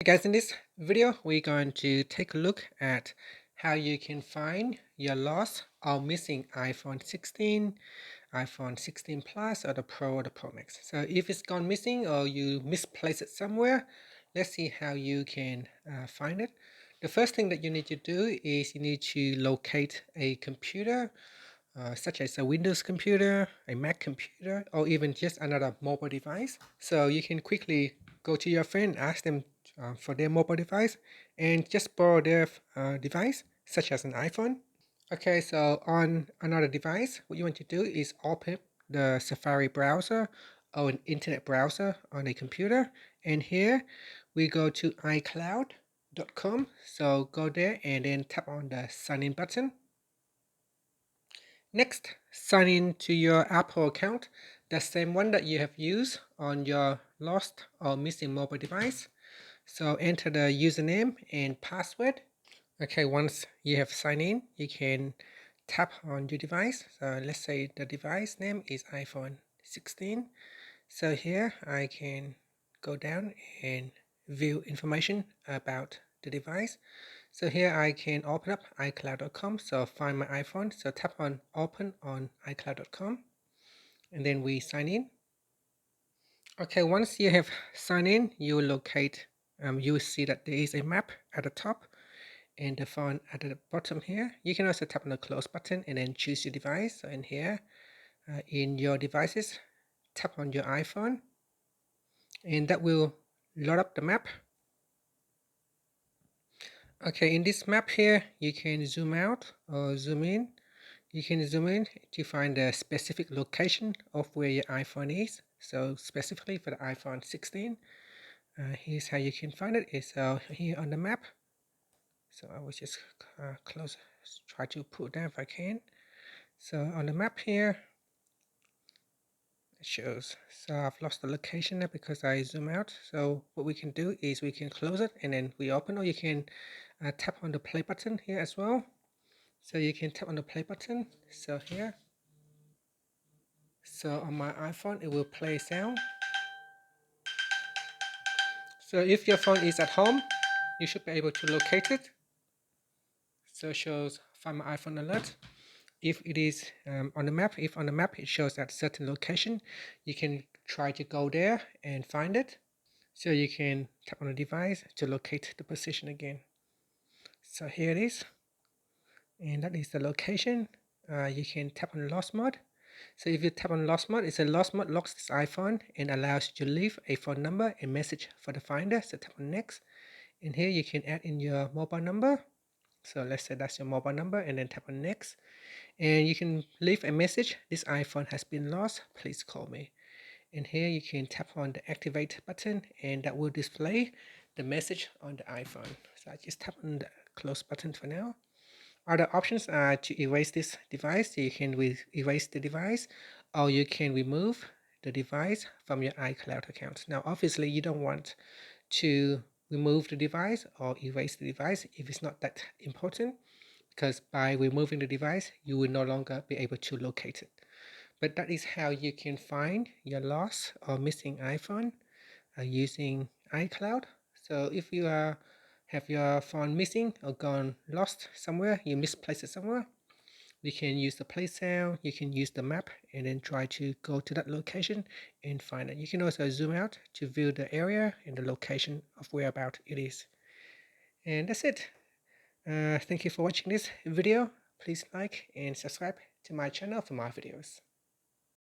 Hey guys, in this video we're going to take a look at how you can find your lost or missing iPhone 16, iPhone 16 Plus or the Pro or the Pro Max. So if it's gone missing or you misplaced it somewhere, let's see how you can find it. The first thing that you need to do is you need to locate a computer such as a Windows computer, a Mac computer, or even just another mobile device. So you can quickly go to your friend, ask them for their mobile device, and just borrow their device, such as an iPhone. Okay, so on another device, what you want to do is open the Safari browser or an internet browser on a computer. And here we go to iCloud.com. So go there and then tap on the sign in button. Next, sign in to your Apple account, the same one that you have used on your lost or missing mobile device. So enter the username and password. Okay, once you have signed in, you can tap on your device. So let's say the device name is iPhone 16. So here I can go down and view information about the device. So here I can open up iCloud.com. So find my iPhone. So tap on open on iCloud.com and then we sign in. Okay, once you have signed in, you will locate, you will see that there is a map at the top and the phone at the bottom here. You can also tap on the close button and then choose your device. So in here, in your devices, tap on your iPhone and that will load up the map. Okay, in this map here, you can zoom out or zoom in. You can zoom in to find the specific location of where your iPhone is. So specifically for the iPhone 16, here's how you can find it. It's here on the map. So I will just try to put down if I can. So on the map here, it shows. So I've lost the location there because I zoom out. So what we can do is we can close it and then we open, or you can tap on the play button here as well. So you can tap on the play button. So here. So on my iPhone, it will play sound. So if your phone is at home, you should be able to locate it. So it shows find my iPhone alert. If it is on the map, if on the map it shows at certain location, you can try to go there and find it. So you can tap on the device to locate the position again. So here it is, and that is the location. You can tap on lost mode. So if you tap on lost mode, it's a lost mode locks this iPhone and allows you to leave a phone number and message for the finder. So tap on next, and here you can add in your mobile number. So let's say that's your mobile number, and then tap on next, and you can leave a message. This iPhone has been lost. Please call me. And here you can tap on the activate button, and that will display the message on the iPhone. So I just tap on the close button for now. Other options are to erase this device. You can erase the device, or you can remove the device from your iCloud account. Now, obviously, you don't want to remove the device or erase the device if it's not that important, because by removing the device, you will no longer be able to locate it. But that is how you can find your lost or missing iPhone using iCloud. So if you have your phone missing or gone lost somewhere, you misplaced it somewhere, you can use the play sound, you can use the map and then try to go to that location and find it. You can also zoom out to view the area and the location of whereabout it is. And that's it. Thank you for watching this video. Please like and subscribe to my channel for more videos.